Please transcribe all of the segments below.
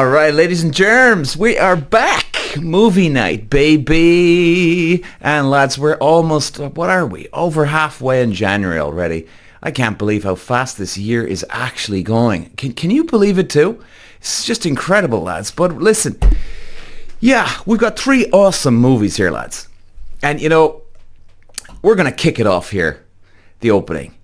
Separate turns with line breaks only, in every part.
Alright, ladies and germs, we are back! Movie night, baby! And lads, we're almost, what are we? Over halfway in January already. I can't believe how fast this year is actually going. Can you believe it too? It's just incredible, lads. But listen, yeah, we've got 3 awesome movies here, lads. And you know, we're going to kick it off here. The opening.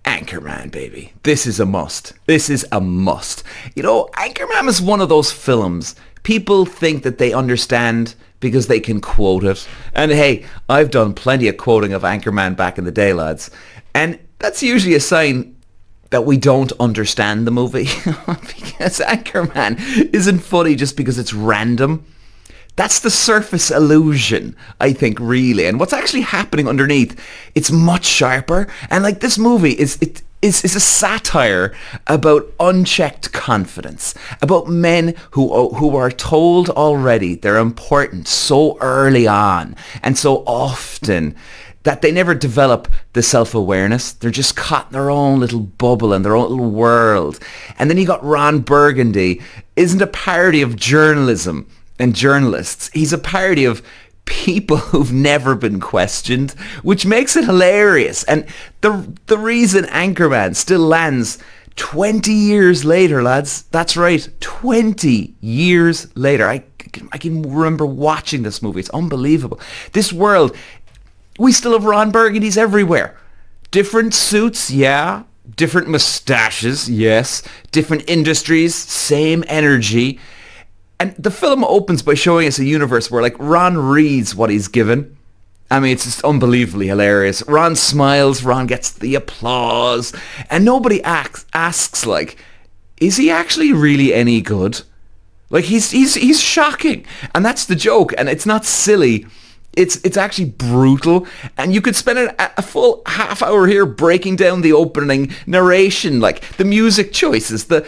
Anchorman, baby. This is a must. This is a must. You know, Anchorman is one of those films people think that they understand because they can quote it. And hey, I've done plenty of quoting of Anchorman back in the day, lads. And that's usually a sign that we don't understand the movie. Because Anchorman isn't funny just because it's random. That's the surface illusion, I think, really. And what's actually happening underneath, it's much sharper. And like this movie is a satire about unchecked confidence, about men who are told already they're important so early on and so often that they never develop the self-awareness. They're just caught in their own little bubble and their own little world. And then you got Ron Burgundy, isn't a parody of journalism and journalists. He's a parody of people who've never been questioned, which makes it hilarious. And the reason Anchorman still lands 20 years later, lads, that's right, 20 years later. I can remember watching this movie. It's unbelievable. This world, we still have Ron Burgundies everywhere. Different suits, yeah. Different mustaches, yes. Different industries, same energy. And the film opens by showing us a universe where, like, Ron reads what he's given. I mean, it's just unbelievably hilarious. Ron smiles, Ron gets the applause, and nobody asks, like, is he actually really any good? Like, he's shocking, and that's the joke, and it's not silly. It's actually brutal, and you could spend a full half hour here breaking down the opening narration, like the music choices, the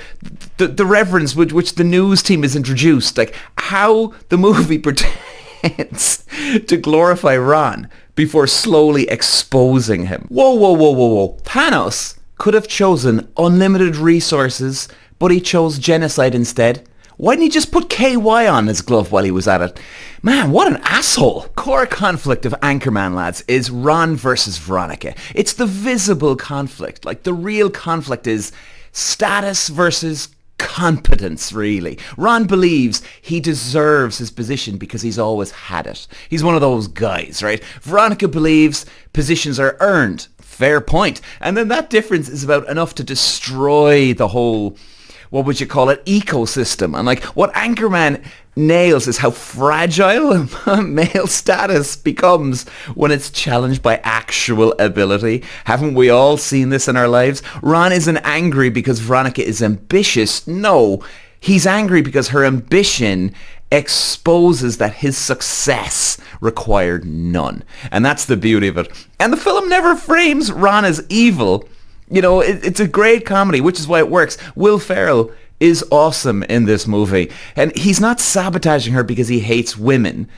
reverence with which the news team is introduced, like how the movie pretends to glorify Ron before slowly exposing him. Whoa. Thanos could have chosen unlimited resources, but he chose genocide instead. Why didn't he just put KY on his glove while he was at it? Man, what an asshole. Core conflict of Anchorman, lads, is Ron versus Veronica. It's the visible conflict. Like, the real conflict is status versus competence, really. Ron believes he deserves his position because he's always had it. He's one of those guys, right? Veronica believes positions are earned. Fair point. And then that difference is about enough to destroy the whole, what would you call it, ecosystem. And like what Anchorman nails is how fragile male status becomes when it's challenged by actual ability. Haven't we all seen this in our lives? Ron isn't angry because Veronica is ambitious. No, he's angry because her ambition exposes that his success required none. And that's the beauty of it. And the film never frames Ron as evil. You know, it's a great comedy, which is why it works. Will Ferrell is awesome in this movie. And he's not sabotaging her because he hates women.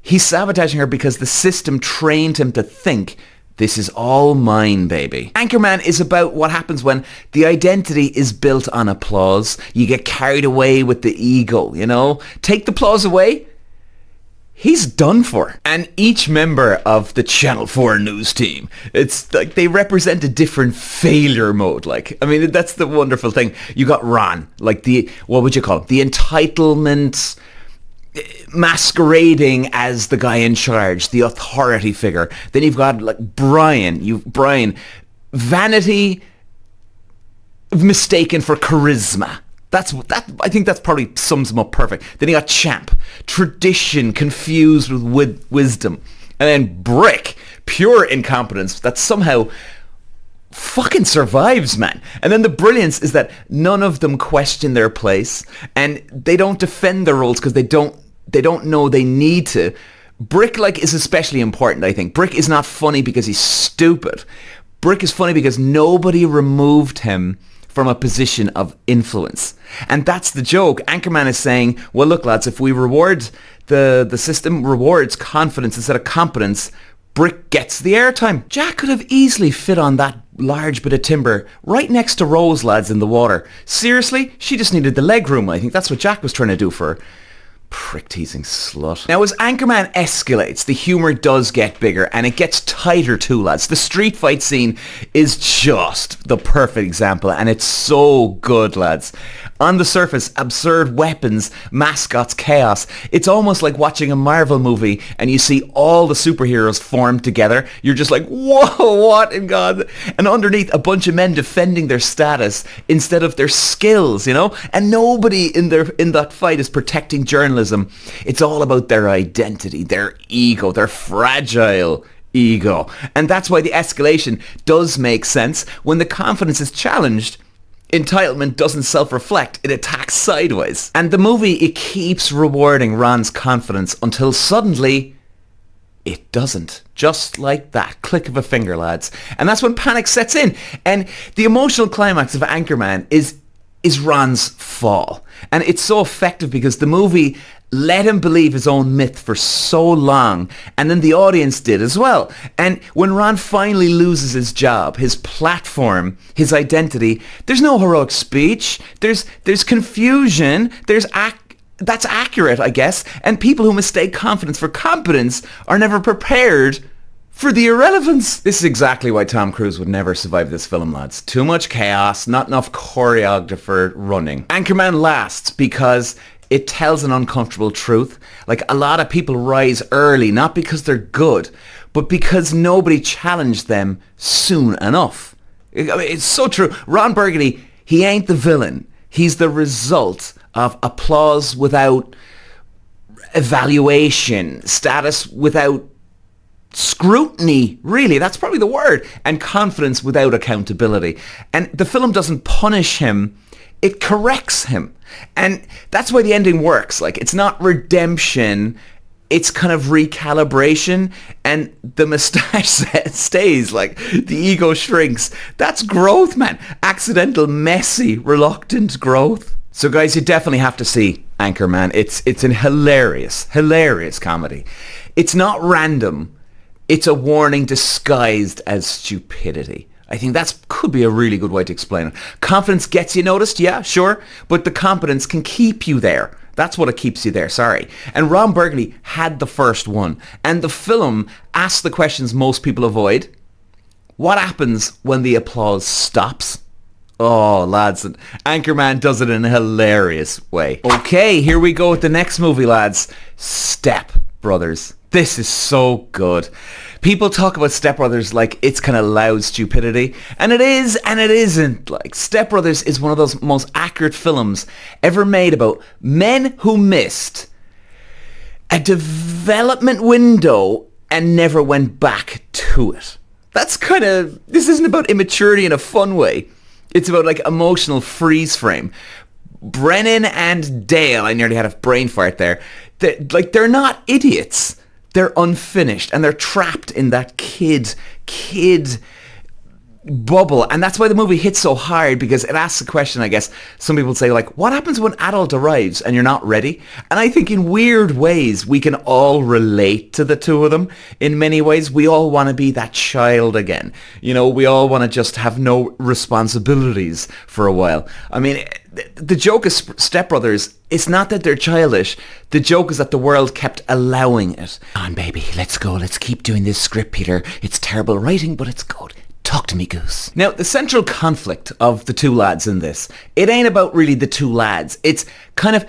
He's sabotaging her because the system trained him to think, this is all mine, baby. Anchorman is about what happens when the identity is built on applause. You get carried away with the ego, you know? Take the applause away, he's done for. And each member of the Channel 4 news team, it's like they represent a different failure mode. Like, I mean, that's the wonderful thing. You got Ron, like what would you call it? The entitlement masquerading as the guy in charge, the authority figure. Then you've got like Brian, vanity mistaken for charisma. I think that's probably sums him up perfect. Then you got Champ, tradition confused with wisdom. And then Brick, pure incompetence that somehow fucking survives, man. And then the brilliance is that none of them question their place and they don't defend their roles because they don't know they need to. Brick, like, is especially important, I think. Brick is not funny because he's stupid. Brick is funny because nobody removed him from a position of influence. And that's the joke. Anchorman is saying, well, look, lads, if we reward the system rewards confidence instead of competence, Brick gets the airtime. Jack could have easily fit on that large bit of timber right next to Rose, lads, in the water. Seriously? She just needed the leg room. I think that's what Jack was trying to do for her. Prick-teasing slut. Now, as Anchorman escalates, the humour does get bigger, and it gets tighter too, lads. The street fight scene is just the perfect example, and it's so good, lads. On the surface, absurd weapons, mascots, chaos. It's almost like watching a Marvel movie, and you see all the superheroes formed together. You're just like, whoa, what in God? And underneath, a bunch of men defending their status instead of their skills, you know? And nobody in that fight is protecting journalism. It's all about their identity, their ego, their fragile ego. And that's why the escalation does make sense. When the confidence is challenged, entitlement doesn't self-reflect, it attacks sideways. And the movie, it keeps rewarding Ron's confidence until suddenly it doesn't. Just like that. Click of a finger, lads. And that's when panic sets in. And the emotional climax of Anchorman is Ron's fall. And it's so effective because the movie let him believe his own myth for so long, and then the audience did as well. And when Ron finally loses his job, his platform, his identity, there's no heroic speech. There's confusion. That's accurate, I guess. And people who mistake confidence for competence are never prepared for the irrelevance. This is exactly why Tom Cruise would never survive this film, lads. Too much chaos, not enough choreographer running. Anchorman lasts because it tells an uncomfortable truth. Like, a lot of people rise early, not because they're good, but because nobody challenged them soon enough. It's so true. Ron Burgundy, he ain't the villain. He's the result of applause without evaluation, status without scrutiny, really, that's probably the word, and confidence without accountability. And the film doesn't punish him, it corrects him. And that's why the ending works. Like, it's not redemption, it's kind of recalibration, and the moustache stays, like, the ego shrinks. That's growth, man. Accidental, messy, reluctant growth. So guys, you definitely have to see Anchorman. It's an hilarious comedy. It's not random. It's a warning disguised as stupidity. I think that could be a really good way to explain it. Confidence gets you noticed, yeah, sure, but the competence can keep you there. That's what it keeps you there, sorry. And Ron Burgundy had the first one. And the film asks the questions most people avoid. What happens when the applause stops? Oh, lads, Anchorman does it in a hilarious way. Okay, here we go with the next movie, lads. Step Brothers. This is so good. People talk about Step Brothers like it's kind of loud stupidity. And it is, and it isn't. Like, Step Brothers is one of those most accurate films ever made about men who missed a development window and never went back to it. That's kind of... This isn't about immaturity in a fun way. It's about, like, emotional freeze frame. Brennan and Dale, I nearly had a brain fart there. They're not idiots. They're unfinished, and they're trapped in that kid bubble. And that's why the movie hits so hard, because it asks a question, I guess. Some people say, like, what happens when adult arrives and you're not ready? And I think in weird ways, we can all relate to the two of them. In many ways, we all want to be that child again. You know, we all want to just have no responsibilities for a while. I mean, the joke is Step Brothers. It's not that they're childish. The joke is that the world kept allowing it. Come on, baby, let's go. Let's keep doing this script, Peter. It's terrible writing, but it's good. Talk to me, Goose. Now, the central conflict of the two lads in this, it ain't about really the two lads. It's kind of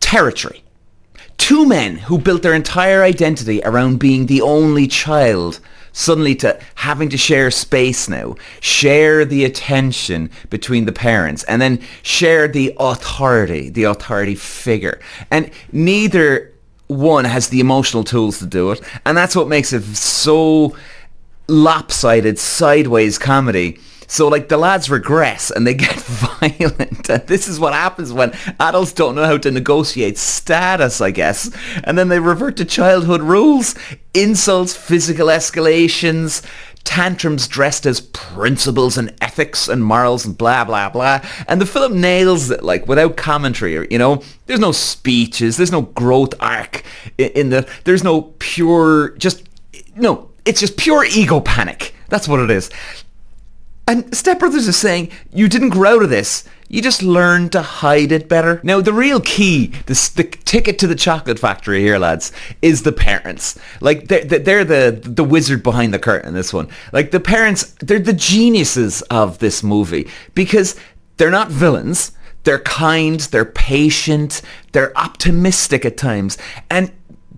territory. Two men who built their entire identity around being the only child, suddenly to having to share space now, share the attention between the parents, and then share the authority figure. And neither one has the emotional tools to do it. And that's what makes it so lopsided, sideways comedy. So, like, the lads regress and they get violent. And this is what happens when adults don't know how to negotiate status, I guess. And then they revert to childhood rules. Insults, physical escalations, tantrums dressed as principles and ethics and morals and blah, blah, blah. And the film nails it, like, without commentary, you know. There's no speeches. There's no growth arc there's no pure, it's just pure ego panic. That's what it is. And Step Brothers is saying, you didn't grow out of this. You just learned to hide it better. Now, the real key, the ticket to the chocolate factory here, lads, is the parents. Like, they're the wizard behind the curtain in this one. Like, the parents, they're the geniuses of this movie because they're not villains. They're kind, they're patient, they're optimistic at times. And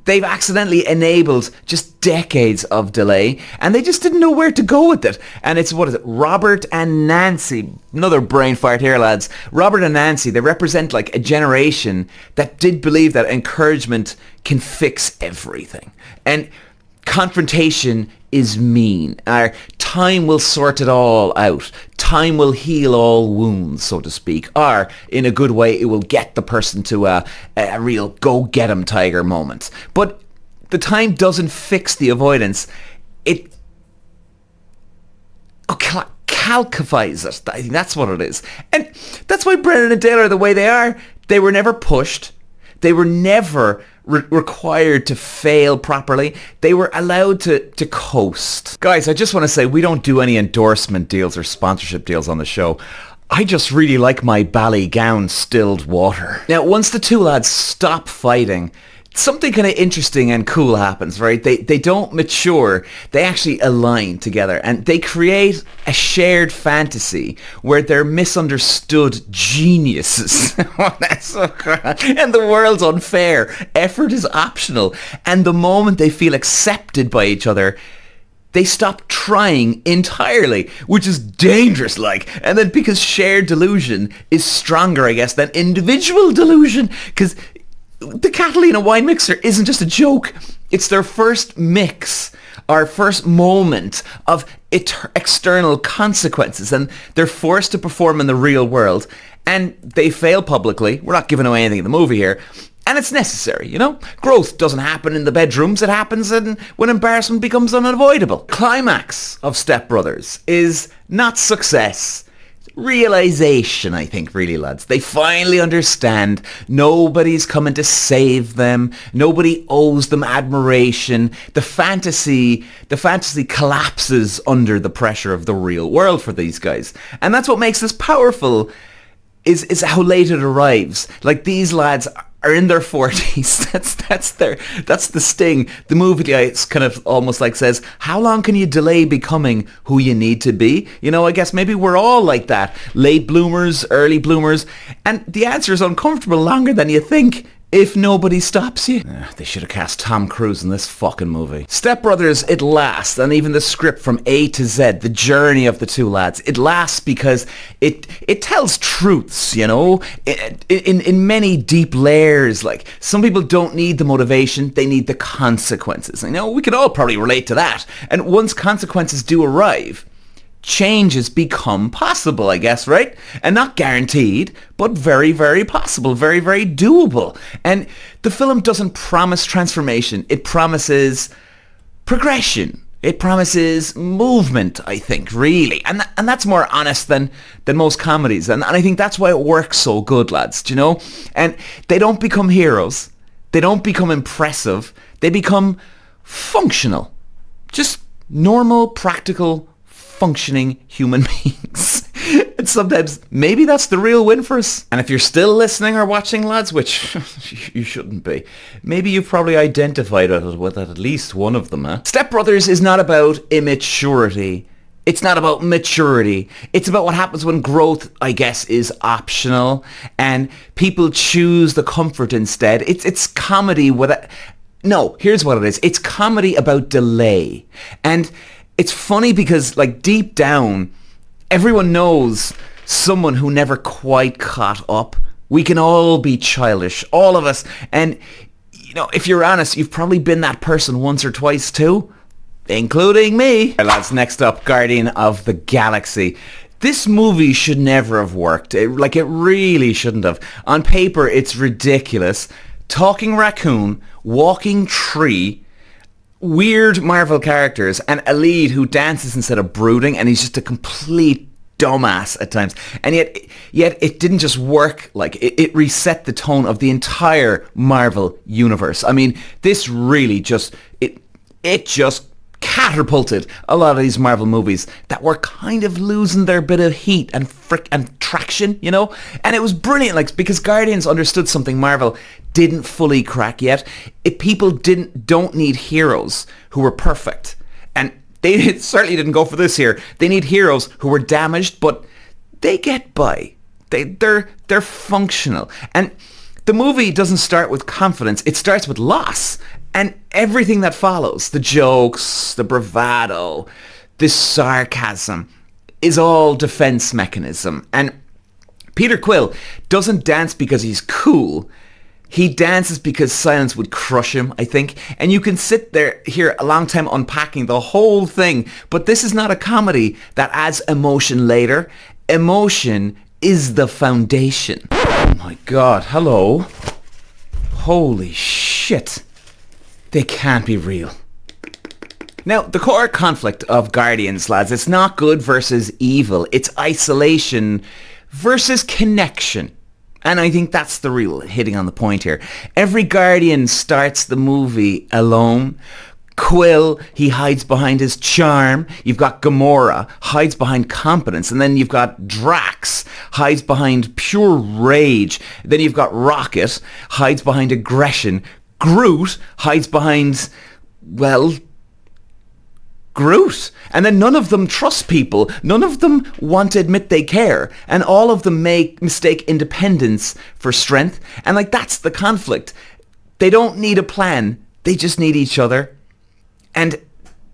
they've accidentally enabled just decades of delay, and they just didn't know where to go with it. And it's, what is it, Robert and Nancy. Another brain fart here, lads. Robert and Nancy, they represent like a generation that did believe that encouragement can fix everything. And confrontation is mean. Time will sort it all out. Time will heal all wounds, so to speak. Or, in a good way, it will get the person to a real go-get-'em tiger moment. But the time doesn't fix the avoidance. It calcifies it. I think that's what it is. And that's why Brennan and Dale are the way they are. They were never pushed. They were never required to fail properly. They were allowed to coast. Guys, I just want to say we don't do any endorsement deals or sponsorship deals on the show. I just really like my Ballygown stilled water. Now, once the two lads stop fighting, something kind of interesting and cool happens, right? They don't mature. They actually align together and they create a shared fantasy where they're misunderstood geniuses. Oh, that's so cool. And the world's unfair. Effort is optional. And the moment they feel accepted by each other, they stop trying entirely, which is dangerous, like. And then because shared delusion is stronger, I guess, than individual delusion, because the Catalina wine mixer isn't just a joke. It's their first mix, our first moment of external consequences, and they're forced to perform in the real world, and they fail publicly. We're not giving away anything in the movie here, and it's necessary, you know? Growth doesn't happen in the bedrooms. It happens when embarrassment becomes unavoidable. Climax of Step Brothers is not success. Realization, I think, really, lads. They finally understand nobody's coming to save them. Nobody owes them admiration. The fantasy collapses under the pressure of the real world for these guys. And that's what makes this powerful, is how late it arrives. Like, these lads are in their 40s. That's the sting. The movie guys kind of almost like says, how long can you delay becoming who you need to be? You know, I guess maybe we're all like that. Late bloomers, early bloomers. And the answer is uncomfortable longer than you think. If nobody stops you. They should have cast Tom Cruise in this fucking movie. Step Brothers, it lasts, and even the script from A to Z, the journey of the two lads, it lasts because it tells truths, you know, in many deep layers. Like, some people don't need the motivation, they need the consequences. You know, we could all probably relate to that. And once consequences do arrive, changes become possible, I guess, right? And not guaranteed, but very, very possible, very, very doable. And the film doesn't promise transformation. It promises progression. It promises movement, I think, really. And that's more honest than most comedies. And I think that's why it works so good, lads, do you know? And they don't become heroes. They don't become impressive. They become functional. Just normal, practical, functioning human beings. And sometimes maybe that's the real win for us. And if you're still listening or watching, lads, which you shouldn't be, maybe you've probably identified with at least one of them, huh? Step Brothers is not about immaturity. It's not about maturity. It's about what happens when growth, I guess, is optional and people choose the comfort instead. It's comedy with a... No, here's what it is. It's comedy about delay. And it's funny because, like, deep down, everyone knows someone who never quite caught up. We can all be childish, all of us. And, you know, if you're honest, you've probably been that person once or twice too, including me. Right, lads, next up, Guardian of the Galaxy. This movie should never have worked. It really shouldn't have. On paper, it's ridiculous. Talking raccoon, walking tree, weird Marvel characters, and a lead who dances instead of brooding, and he's just a complete dumbass at times. And yet it didn't just work. Like, it reset the tone of the entire Marvel universe. I mean, this really just, it just catapulted a lot of these Marvel movies that were kind of losing their bit of heat and traction, you know? And it was brilliant, like, because Guardians understood something Marvel didn't fully crack yet. People don't need heroes who were perfect. And they certainly didn't go for this here. They need heroes who were damaged, but they get by. They're functional. And the movie doesn't start with confidence. It starts with loss. And everything that follows, the jokes, the bravado, the sarcasm, is all defense mechanism. And Peter Quill doesn't dance because he's cool. He dances because silence would crush him, I think. And you can sit there here a long time unpacking the whole thing. But this is not a comedy that adds emotion later. Emotion is the foundation. Oh my God, hello. Holy shit. They can't be real. Now, the core conflict of Guardians, lads, it's not good versus evil. It's isolation versus connection. And I think that's the real hitting on the point here. Every Guardian starts the movie alone. Quill, he hides behind his charm. You've got Gamora, hides behind competence. And then you've got Drax, hides behind pure rage. Then you've got Rocket, hides behind aggression. Groot hides behind, well, Groot. And then none of them trust people. None of them want to admit they care. And all of them mistake independence for strength. And like, that's the conflict. They don't need a plan. They just need each other. And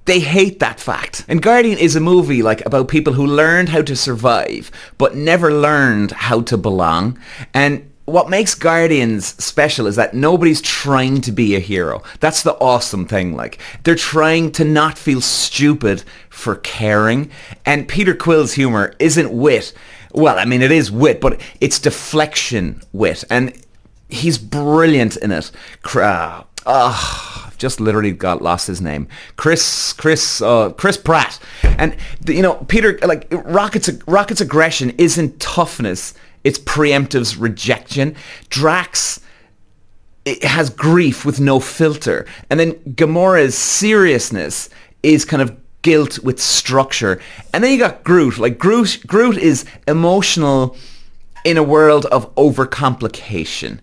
they hate that fact. And Guardian is a movie like about people who learned how to survive, but never learned how to belong. And what makes Guardians special is that nobody's trying to be a hero. That's the awesome thing. Like, they're trying to not feel stupid for caring. And Peter Quill's humor isn't wit. Well, I mean, it is wit, but it's deflection wit. And he's brilliant in it. I've just literally lost his name. Chris Pratt. And, you know, Peter, like, Rocket's aggression isn't toughness. It's preemptive rejection. Drax, it has grief with no filter. And then Gamora's seriousness is kind of guilt with structure. And then you got Groot. Like, Groot is emotional in a world of overcomplication.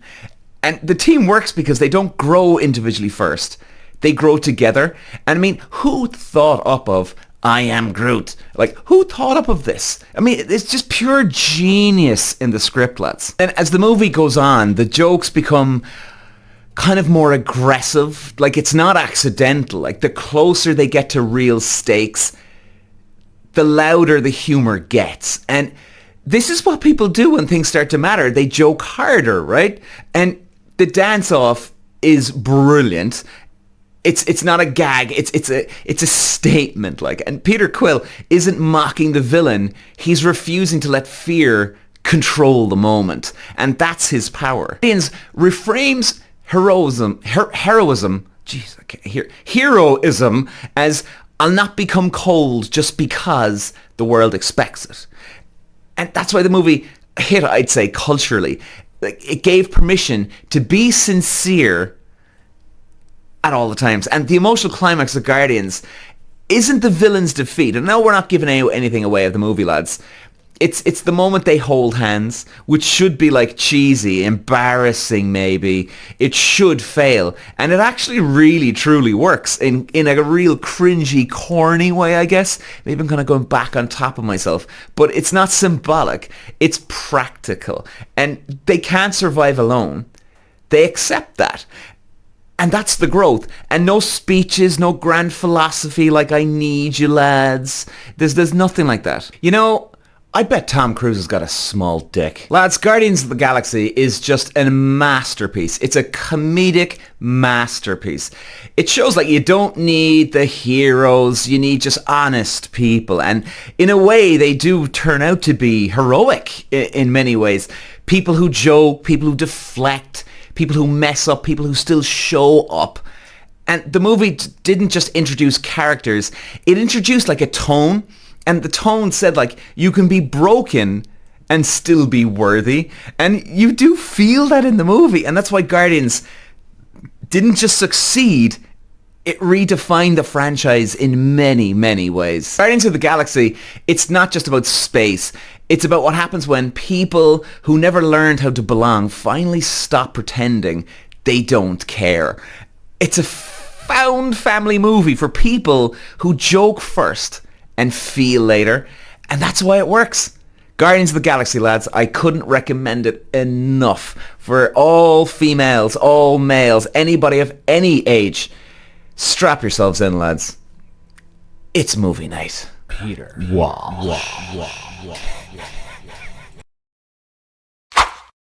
And the team works because they don't grow individually first. They grow together. And I mean, who thought up of I am Groot? Like, who thought up of this? I mean, it's just pure genius in the script, lads. And as the movie goes on, the jokes become kind of more aggressive. Like, it's not accidental. Like, the closer they get to real stakes, the louder the humor gets. And this is what people do when things start to matter. They joke harder, right? And the dance-off is brilliant. It's not a gag. It's a statement. Like, and Peter Quill isn't mocking the villain. He's refusing to let fear control the moment, and that's his power. Guardians reframes heroism. Jeez, I can't hear heroism as I'll not become cold just because the world expects it, and that's why the movie hit, I'd say, culturally. Like, it gave permission to be sincere at all the times. And the emotional climax of Guardians isn't the villain's defeat. And no, we're not giving anything away of the movie, lads. It's the moment they hold hands, which should be like cheesy, embarrassing maybe. It should fail. And it actually really, truly works in a real cringy, corny way, I guess. Maybe I'm kind of going back on top of myself. But it's not symbolic. It's practical. And they can't survive alone. They accept that. And that's the growth. And no speeches, no grand philosophy like I need you lads. There's nothing like that. You know, I bet Tom Cruise has got a small dick. Lads, Guardians of the Galaxy is just a masterpiece. It's a comedic masterpiece. It shows like you don't need the heroes. You need just honest people. And in a way, they do turn out to be heroic in many ways. People who joke, people who deflect, people who mess up, people who still show up. And the movie didn't just introduce characters. It introduced like a tone. And the tone said, like, you can be broken and still be worthy. And you do feel that in the movie. And that's why Guardians didn't just succeed. It redefined the franchise in many, many ways. Guardians of the Galaxy, it's not just about space. It's about what happens when people who never learned how to belong finally stop pretending they don't care. It's a found family movie for people who joke first and feel later, and that's why it works. Guardians of the Galaxy, lads, I couldn't recommend it enough for all females, all males, anybody of any age. Strap yourselves in, lads. It's movie night.
Peter.
Wow.